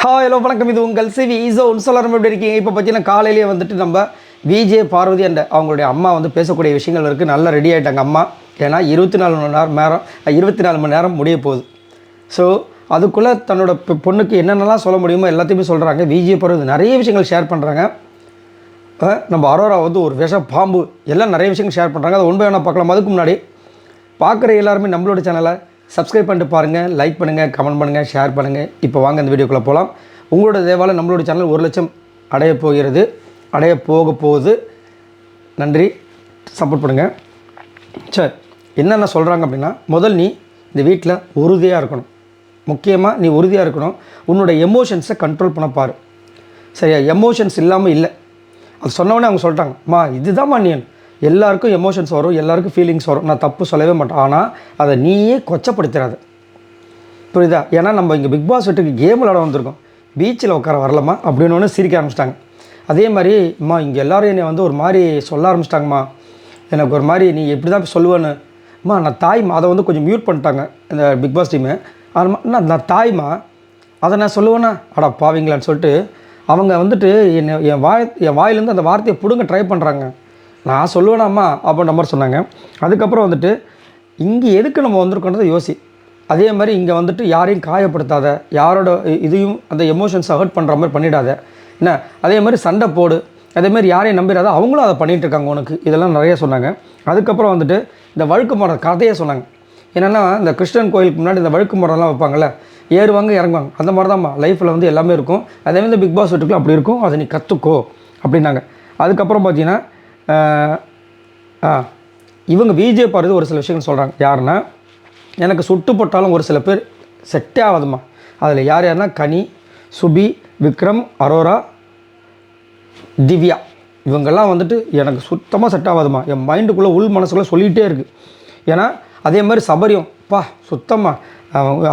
Hello வணக்கம். இது உங்கள் சிவி ஈஸோ உன்சொல்லாரம் எப்படி இருக்கீங்க? இப்போ பார்த்தீங்கன்னா காலையிலேயே வந்துட்டு நம்ம விஜே பார்வதி அண்ட் அவங்களுடைய அம்மா வந்து பேசக்கூடிய விஷயங்கள் இருக்குது. நல்லா ரெடி ஆகிட்டாங்க அம்மா. ஏன்னா 24 மணி நேரம் முடிய போகுது. ஸோ அதுக்குள்ளே தன்னோட பொண்ணுக்கு என்னென்னலாம் சொல்ல முடியுமோ எல்லாத்தையுமே சொல்கிறாங்க. விஜே பார்வதி நிறைய விஷயங்கள் ஷேர் பண்ணுறாங்க. நம்ம அரோரா வந்து ஒரு விஷ பாம்பு எல்லாம் நிறைய விஷயங்கள் ஷேர் பண்ணுறாங்க. அதை உண்மை வேணால் பார்க்கலாம். அதுக்கு முன்னாடி பார்க்குற எல்லாருமே நம்மளோட சேனலை சப்ஸ்கிரைப் பண்ணிட்டு பாருங்கள், லைக் பண்ணுங்கள், கமெண்ட் பண்ணுங்கள், ஷேர் பண்ணுங்கள். இப்போ வாங்க இந்த வீடியோக்குள்ளே போகலாம். உங்களோட தேவால நம்மளோட சேனல் 1 லட்சம் அடைய போகுது. நன்றி, சப்போர்ட் பண்ணுங்கள். சரி, என்னென்ன சொல்கிறாங்க அப்படின்னா, முதல் நீ இந்த வீட்டில் உறுதியாக இருக்கணும். முக்கியமாக நீ உறுதியாக இருக்கணும். உன்னோட எமோஷன்ஸை கண்ட்ரோல் பண்ண பாரு. சரியா? எமோஷன்ஸ் இல்லாமல் இல்லை. அது சொன்னவொடனே அவங்க சொல்லிட்டாங்க, அம்மா இதுதான்மா நீ. எல்லாருக்கும் எமோஷன்ஸ் வரும், எல்லாருக்கும் ஃபீலிங்ஸ் வரும். நான் தப்பு சொல்லவே மாட்டேன். ஆனால் அதை நீயே கொச்சப்படுத்துறாது. புரியுதா? ஏன்னா நம்ம இங்கே பிக் பாஸ் வீட்டுக்கு கேம் விளாட வந்திருக்கோம். பீச்சில் உட்கார வரலாமா அப்படின்னு ஒன்று சிரிக்க ஆரம்பிச்சிட்டாங்க. அதே மாதிரி அம்மா இங்கே எல்லோரும் என்னை வந்து ஒரு மாதிரி சொல்ல ஆரம்பிச்சிட்டாங்கம்மா. எனக்கு ஒரு மாதிரி நீ எப்படி தான் சொல்லுவேன்னு. அம்மா நான் தாய்மா. அதை வந்து கொஞ்சம் மியூட் பண்ணிட்டாங்க இந்த பிக் பாஸ் டீமு. நான் தாய்மா, அதை நான் சொல்லுவேன்னா அடா பாவீங்களான்னு சொல்லிட்டு அவங்க வந்துட்டு என் வாயிலேருந்து அந்த வார்த்தையை பிடுங்க ட்ரை பண்ணுறாங்க. நான் சொல்லுவேனாம்மா அப்படின்ற மாதிரி சொன்னாங்க. அதுக்கப்புறம் வந்துட்டு இங்கே எதுக்கு நம்ம வந்திருக்கோன்றதை யோசி. அதே மாதிரி இங்கே வந்துட்டு யாரையும் காயப்படுத்தாத, யாரோட இதையும் அந்த எமோஷன்ஸை ஹர்ட் பண்ணுற மாதிரி பண்ணிடாத என்ன. அதே மாதிரி சண்டை போடு, அதேமாதிரி யாரையும் நம்பிடாத. அவங்களும் அதை பண்ணிகிட்டு இருக்காங்க உனக்கு. இதெல்லாம் நிறைய சொன்னாங்க. அதுக்கப்புறம் வந்துட்டு இந்த வழுக்கு மரம் கதையே சொன்னாங்க. என்னென்னா இந்த கிறிஸ்டியன் கோயிலுக்கு முன்னாடி இந்த வழுக்கு மரம்லாம் வைப்பாங்கள்ல, ஏறுவாங்க இறங்குவாங்க. அந்த மாதிரி தான்மா லைஃப்பில் வந்து எல்லாமே இருக்கும். அதேமாதிரி இந்த பிக் பாஸ் வீட்டுக்குள்ள அப்படி இருக்கும். அதை நீ கற்றுக்கோ அப்படின்னாங்க. அதுக்கப்புறம் பார்த்தீங்கன்னா இவங்க விஜே பார்வதி ஒரு சில விஷயங்கள் சொல்கிறாங்க. யாருன்னா, எனக்கு சுட்டு போட்டாலும் ஒரு சில பேர் செட்டே ஆகாதுமா. அதில் யாருன்னா கனி, சுபி, விக்ரம், அரோரா, திவ்யா, இவங்கெல்லாம் வந்துட்டு எனக்கு சுத்தமாக செட் ஆகாதுமா. என் மைண்டுக்குள்ளே உள் மனசுக்குள்ளே சொல்லிகிட்டே இருக்குது. ஏன்னா அதே மாதிரி சபரியும் சுத்தமாக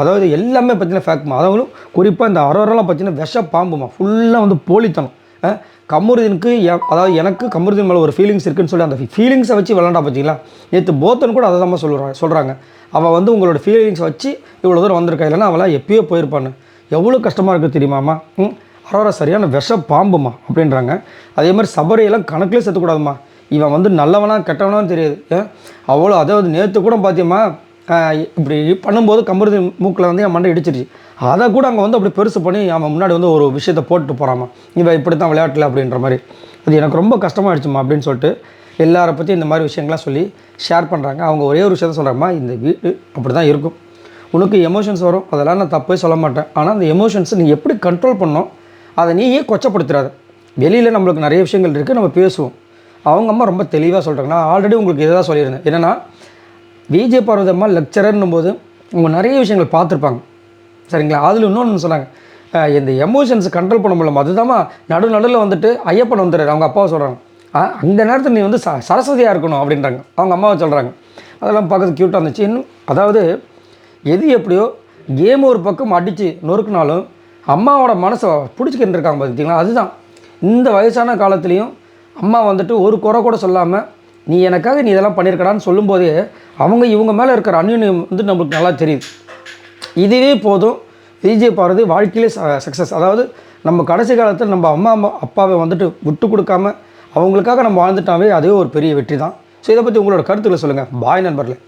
அதாவது எல்லாமே பார்த்தீங்கன்னா ஃபேக்மா. அதாவது குறிப்பாக இந்த அரோராலாம் பார்த்தீங்கன்னா விஷ பாம்புமா. ஃபுல்லாக வந்து போலித்தனம். கமருதீனுக்கு அதாவது எனக்கு கமருதீன் மேலே ஒரு ஃபீலிங்ஸ் இருக்குதுன்னு சொல்லி அந்த ஃபீலிங்ஸை வச்சு விளாண்டா பார்த்தீங்களா. நேற்று போத்தன் கூட அதை தான் சொல்கிறாங்க. அவள் வந்து உங்களோட ஃபீலிங்ஸை வச்சு இவ்வளோ தூரம் வந்திருக்கா. இல்லைன்னா அவளாம் எப்பயோ போயிருப்பான்னு. எவ்வளோ கஷ்டமாக இருக்குது தெரியுமாம்மா. அரோரா சரியான விஷ பாம்புமா அப்படின்றாங்க. அதே மாதிரி சபரியெல்லாம் கணக்கிலே சேர்த்துக்கூடாதுமா. இவன் வந்து நல்லவனா கெட்டவனான்னு தெரியாது. அவ்வளோ அதாவது நேற்று கூட பார்த்தியம்மா இப்படி பண்ணும்போது கமருதீன் மூக்கில் வந்து என் மண்டை இடிச்சிருச்சு. அதை கூட அங்கே வந்து அப்படி பெருசு பண்ணி அவன் முன்னாடி வந்து ஒரு விஷயத்தை போட்டுட்டு போகிறாமா. இவன் இப்படி தான் விளையாட்டல அப்படின்ற மாதிரி. அது எனக்கு ரொம்ப கஷ்டமாகிடுச்சுமா அப்படின்னு சொல்லிட்டு எல்லாரை பற்றி இந்த மாதிரி விஷயங்கள்லாம் சொல்லி ஷேர் பண்ணுறாங்க. அவங்க ஒரே ஒரு விஷயத்த சொல்கிறாங்கம்மா, இந்த வீடு அப்படி தான் இருக்கும். உனக்கு எமோஷன்ஸ் வரும், அதெல்லாம் நான் தப்பே சொல்ல மாட்டேன். ஆனால் அந்த எமோஷன்ஸை நீ எப்படி கண்ட்ரோல் பண்ணணும், அதை நீயே கொச்சப்படுத்துறாது. வெளியில் நம்மளுக்கு நிறைய விஷயங்கள் இருக்குது, நம்ம பேசுவோம். அவங்க அம்மா ரொம்ப தெளிவாக சொல்கிறாங்க. நான் ஆல்ரெடி உங்களுக்கு இதை தான் சொல்லியிருந்தேன். என்னென்னா விஜே பார்வதி அம்மா லெக்சரர்னும் போது அவங்க நிறைய விஷயங்கள் பார்த்துருப்பாங்க. சரிங்களா? அதில் இன்னொன்று சொன்னாங்க, இந்த எமோஷன்ஸை கண்ட்ரோல் பண்ண முடியல. அதுதாம்மா நடுவில் வந்துட்டு ஐயப்பன் வந்துடுறாரு. அவங்க அப்பாவை சொல்கிறாங்க, அந்த நேரத்தில் நீ வந்து சரஸ்வதியாக இருக்கணும் அப்படின்றாங்க. அவங்க அம்மாவை சொல்கிறாங்க. அதெல்லாம் பார்க்கறது க்யூட்டாக இருந்துச்சு. இன்னும் அதாவது எது எப்படியோ கேம் ஒரு பக்கம் அடித்து நொறுக்குனாலும் அம்மாவோட மனசை பிடிச்சிக்கிட்டு இருக்காங்க பார்த்திங்களா. அதுதான் இந்த வயசான காலத்துலேயும் அம்மா வந்துட்டு ஒரு குறை கூட சொல்லாமல் நீ எனக்காக நீ இதெல்லாம் பண்ணியிருக்கடான்னு சொல்லும்போதே அவங்க இவங்க மேலே இருக்கிற அந்யோன்யம் வந்து நம்மளுக்கு நல்லா தெரியுது. இதுவே போதும் விஜே பார்வதி வாழ்க்கையிலே சக்ஸஸ். அதாவது நம்ம கடைசி காலத்தில் நம்ம அம்மா அப்பாவை வந்துட்டு விட்டு கொடுக்காம அவங்களுக்காக நம்ம வாழ்ந்துட்டாவே அதே ஒரு பெரிய வெற்றி தான். ஸோ இதை பற்றி உங்களோட கருத்துக்களை சொல்லுங்கள். பாய் நண்பர்களே.